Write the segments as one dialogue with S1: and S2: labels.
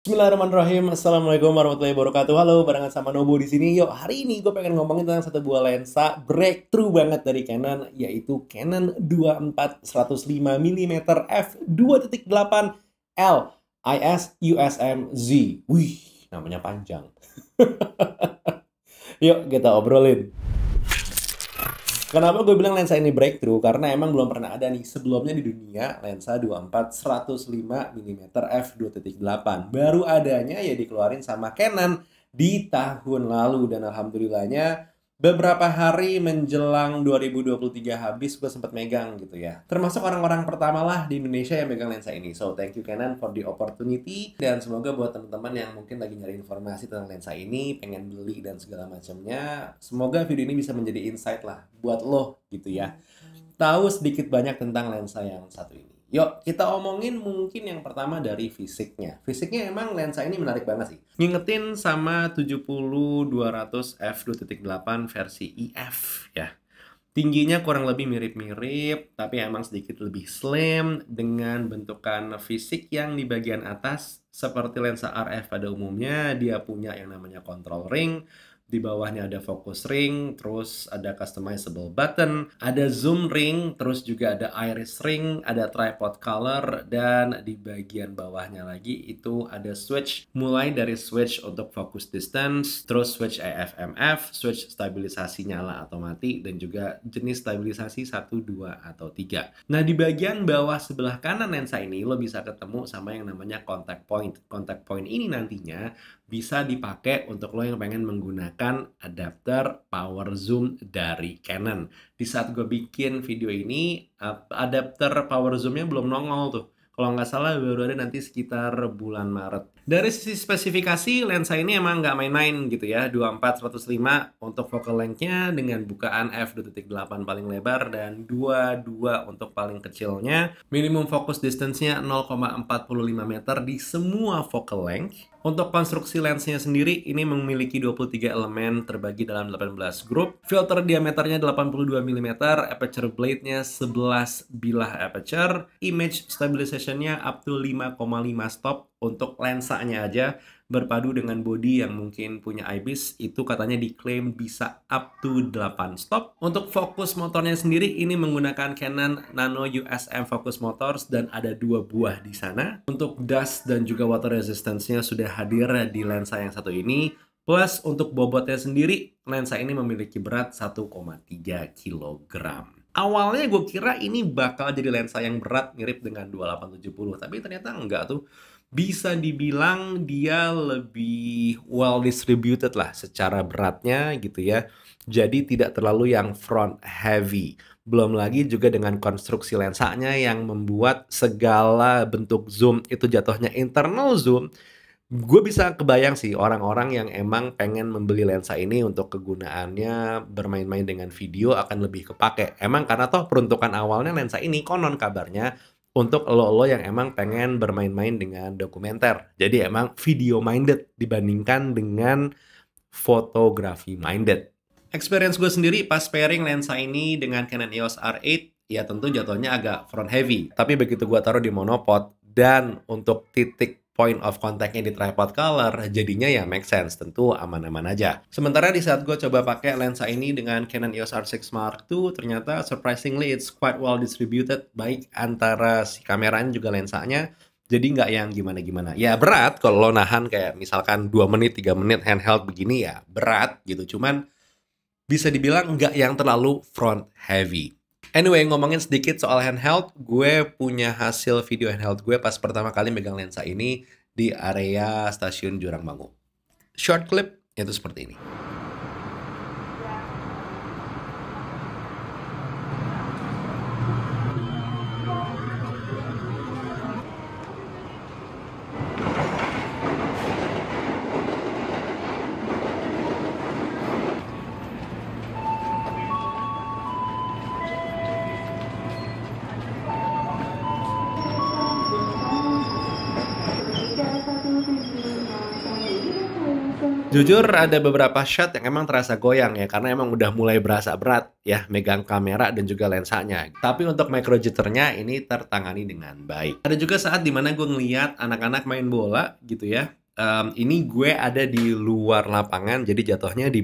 S1: Bismillahirrahmanirrahim. Assalamualaikum warahmatullahi wabarakatuh. Halo, barengan sama Nobo di sini. Yuk, hari ini gue pengen ngomongin tentang satu buah lensa breakthrough banget dari Canon, yaitu Canon 24 105 mm f2.8 L IS USM Z. Wih, namanya panjang. Yuk, kita obrolin. Kenapa gue bilang lensa ini breakthrough? Karena emang belum pernah ada nih sebelumnya di dunia lensa 24 105 mm f2.8. Baru adanya ya dikeluarin sama Canon di tahun lalu, dan alhamdulillahnya beberapa hari menjelang 2023 habis gue sempat megang gitu ya. Termasuk orang-orang pertama lah di Indonesia yang megang lensa ini. So thank you Canon for the opportunity, dan semoga buat teman-teman yang mungkin lagi nyari informasi tentang lensa ini, pengen beli dan segala macamnya, semoga video ini bisa menjadi insight lah buat lo gitu ya. Tahu sedikit banyak tentang lensa yang satu ini. Yuk, kita omongin mungkin yang pertama dari fisiknya. Fisiknya emang lensa ini menarik banget sih. Ngingetin sama 70-200 f2.8 versi EF ya. Tingginya kurang lebih mirip-mirip, tapi emang sedikit lebih slim dengan bentukan fisik yang di bagian atas seperti lensa RF pada umumnya. Dia punya yang namanya control ring. Di bawahnya ada focus ring, terus ada customizable button, ada zoom ring, terus juga ada iris ring, ada tripod color, dan di bagian bawahnya lagi itu ada switch, mulai dari switch untuk focus distance, terus switch AF/MF, switch stabilisasi nyala atau mati, dan juga jenis stabilisasi 1, 2, atau 3. Nah, di bagian bawah sebelah kanan lensa ini lo bisa ketemu sama yang namanya contact point. Contact point ini nantinya bisa dipakai untuk lo yang pengen menggunakan adapter power zoom dari Canon. Di saat gue bikin video ini, adapter power zoomnya belum nongol tuh. Kalau nggak salah baru ada nanti sekitar bulan Maret. Dari sisi spesifikasi, lensa ini emang nggak main-main gitu ya. 24 105 untuk focal length-nya dengan bukaan f2.8 paling lebar dan 22 untuk paling kecilnya. Minimum focus distance-nya 0,45 meter di semua focal length. Untuk konstruksi lensnya sendiri, ini memiliki 23 elemen terbagi dalam 18 grup. Filter diameternya 82 mm, aperture blade-nya 11 bilah aperture, image stabilization-nya up to 5,5 stop untuk lensanya aja, berpadu dengan body yang mungkin punya IBIS, itu katanya diklaim bisa up to 8 stop. Untuk fokus motornya sendiri, ini menggunakan Canon Nano USM Focus Motors dan ada 2 buah di sana. Untuk dust dan juga water resistance-nya sudah hadir di lensa yang satu ini. Plus untuk bobotnya sendiri, lensa ini memiliki berat 1,3 kg. Awalnya gue kira ini bakal jadi lensa yang berat mirip dengan 2870, tapi ternyata enggak tuh. Bisa dibilang dia lebih well distributed lah secara beratnya gitu ya. Jadi tidak terlalu yang front heavy. Belum lagi juga dengan konstruksi lensanya yang membuat segala bentuk zoom itu jatuhnya internal zoom. Gue bisa kebayang sih orang-orang yang emang pengen membeli lensa ini untuk kegunaannya bermain-main dengan video akan lebih kepake. Emang karena toh peruntukan awalnya lensa ini konon kabarnya untuk lo yang emang pengen bermain-main dengan dokumenter. Jadi emang video minded dibandingkan dengan fotografi minded. Experience gue sendiri pas pairing lensa ini dengan Canon EOS R8, ya tentu jatuhnya agak front heavy. Tapi begitu gue taruh di monopod dan untuk titik point of contact-nya di tripod color, jadinya ya make sense, tentu aman-aman aja. Sementara di saat gue coba pakai lensa ini dengan Canon EOS R6 Mark II, ternyata surprisingly it's quite well distributed, baik antara si kameranya juga lensanya, jadi nggak yang gimana-gimana. Ya berat kalau lo nahan kayak misalkan 2 menit, 3 menit handheld begini ya berat gitu, cuman bisa dibilang nggak yang terlalu front heavy. Anyway, ngomongin sedikit soal handheld, gue punya hasil video handheld gue pas pertama kali megang lensa ini di area stasiun Jurangmangu. Short clip itu seperti ini. Jujur ada beberapa shot yang emang terasa goyang ya, karena emang udah mulai berasa berat ya megang kamera dan juga lensanya. Tapi untuk micro jitternya ini tertangani dengan baik. Ada juga saat dimana gue ngeliat anak-anak main bola gitu ya, Ini gue ada di luar lapangan, jadi jatuhnya di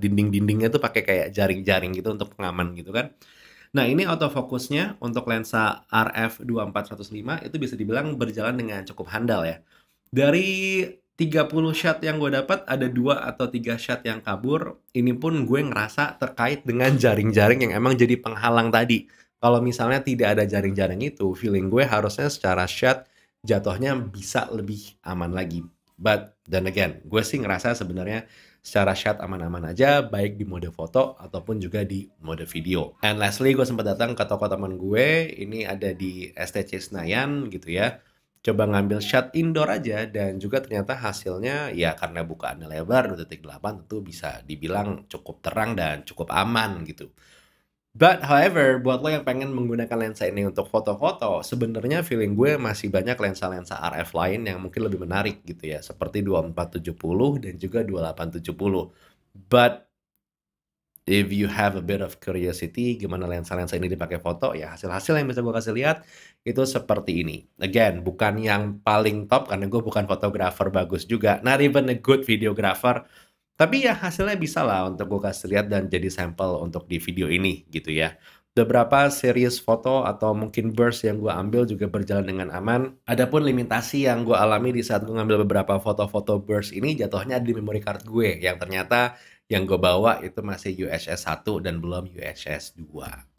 S1: dinding-dindingnya tuh pakai kayak jaring-jaring gitu untuk pengaman gitu kan. Nah, ini autofocusnya untuk lensa RF 2405 itu bisa dibilang berjalan dengan cukup handal ya. Dari 30 shot yang gue dapat, ada 2 atau 3 shot yang kabur. Ini pun gue ngerasa terkait dengan jaring-jaring yang emang jadi penghalang tadi. Kalau misalnya tidak ada jaring-jaring itu, feeling gue harusnya secara shot jatuhnya bisa lebih aman lagi. But then again, gue sih ngerasa sebenarnya secara shot aman-aman aja, baik di mode foto ataupun juga di mode video. And lastly, gue sempat datang ke toko teman gue, ini ada di STC Senayan gitu ya. Coba ngambil shot indoor aja dan juga ternyata hasilnya ya karena bukaannya lebar 2.8 tentu bisa dibilang cukup terang dan cukup aman gitu. But however, buat lo yang pengen menggunakan lensa ini untuk foto-foto, sebenarnya feeling gue masih banyak lensa-lensa RF lain yang mungkin lebih menarik gitu ya, seperti 2470 dan juga 2870. But if you have a bit of curiosity gimana lensa-lensa ini dipakai foto, ya hasil-hasil yang bisa gue kasih lihat itu seperti ini. Again, bukan yang paling top karena gue bukan fotografer bagus juga, not even a good videographer. Tapi ya hasilnya bisa lah untuk gue kasih lihat dan jadi sampel untuk di video ini gitu ya. Beberapa series foto atau mungkin burst yang gue ambil juga berjalan dengan aman. Adapun limitasi yang gue alami di saat gue ngambil beberapa foto-foto burst ini jatuhnya di memory card gue yang ternyata yang gue bawa itu masih UHS 1 dan belum UHS 2.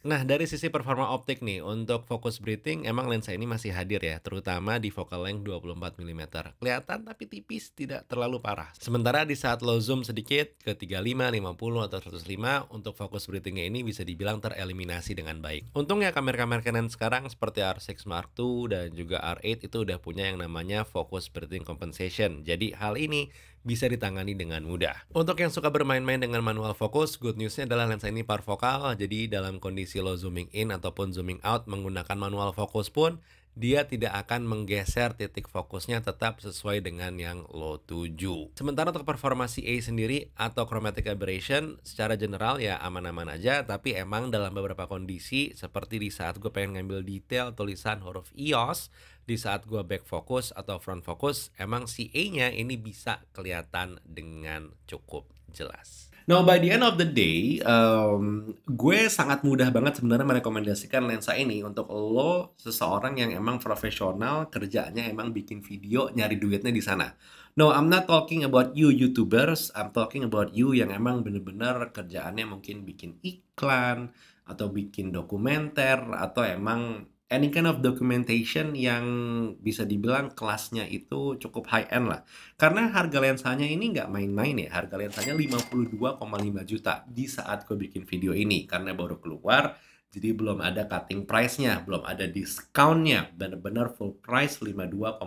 S1: Nah, dari sisi performa optik nih, untuk focus breathing emang lensa ini masih hadir ya, terutama di focal length 24 mm. Kelihatan tapi tipis, tidak terlalu parah. Sementara di saat lo zoom sedikit ke 35, 50, atau 105, untuk focus breathingnya ini bisa dibilang tereliminasi dengan baik. Untungnya kamera-kamera Canon sekarang seperti R6 Mark II dan juga R8 itu udah punya yang namanya focus breathing compensation. Jadi hal ini bisa ditangani dengan mudah. Untuk yang suka bermain-main dengan manual fokus, good newsnya adalah lensa ini parfocal, jadi dalam kondisi lo zooming in ataupun zooming out menggunakan manual fokus pun, dia tidak akan menggeser titik fokusnya, tetap sesuai dengan yang lo tuju. Sementara untuk performa CA sendiri atau chromatic aberration, secara general ya aman-aman aja, tapi emang dalam beberapa kondisi, seperti di saat gue pengen ngambil detail tulisan huruf EOS, di saat gue back focus atau front focus, emang CA-nya ini bisa kelihatan dengan cukup jelas. Now, by the end of the day, gue sangat mudah banget sebenarnya merekomendasikan lensa ini untuk lo seseorang yang emang profesional, kerjanya emang bikin video, nyari duitnya di sana. No, I'm not talking about you YouTubers, I'm talking about you yang emang bener-bener kerjaannya mungkin bikin iklan, atau bikin dokumenter, atau emang any kind of documentation yang bisa dibilang kelasnya itu cukup high end lah. Karena harga lensanya ini nggak main-main ya. Harga lensanya 52,5 juta di saat gue bikin video ini. Karena baru keluar, jadi belum ada cutting price-nya, belum ada discount-nya. Benar-benar full price 52,5.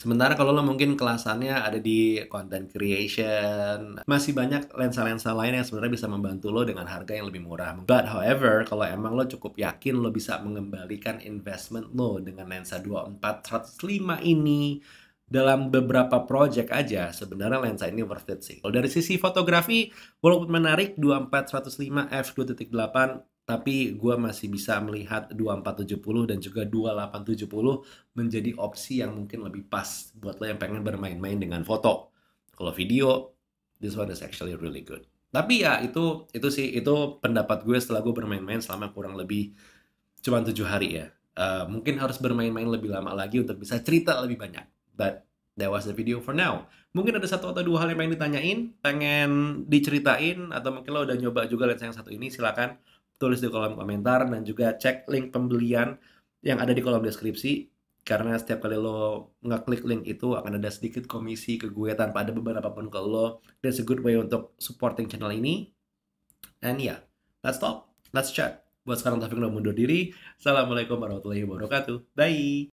S1: Sementara kalau lo mungkin kelasannya ada di content creation, masih banyak lensa-lensa lain yang sebenarnya bisa membantu lo dengan harga yang lebih murah. But however, kalau emang lo cukup yakin lo bisa mengembalikan investment lo dengan lensa 24-105 ini, dalam beberapa project aja, sebenarnya lensa ini worth it sih. Kalau dari sisi fotografi, walaupun menarik 24-105 f2.8, tapi gue masih bisa melihat 2470 dan juga 2870 menjadi opsi yang mungkin lebih pas buat lo yang pengen bermain-main dengan foto. Kalau video, this one is actually really good. Tapi ya itu sih, itu pendapat gue setelah gue bermain-main selama kurang lebih cuma 7 hari ya. Mungkin harus bermain-main lebih lama lagi untuk bisa cerita lebih banyak. But that was the video for now. Mungkin ada satu atau dua hal yang pengen ditanyain, pengen diceritain, atau mungkin lo udah nyoba juga lensa yang satu ini, silakan tulis di kolom komentar dan juga cek link pembelian yang ada di kolom deskripsi. Karena setiap kali lo ngeklik link itu akan ada sedikit komisi ke gue tanpa ada beban apapun ke lo. That's a good way untuk supporting channel ini. And yeah, let's talk, let's chat. Buat sekarang Taufik udah mundur diri. Assalamualaikum warahmatullahi wabarakatuh. Bye!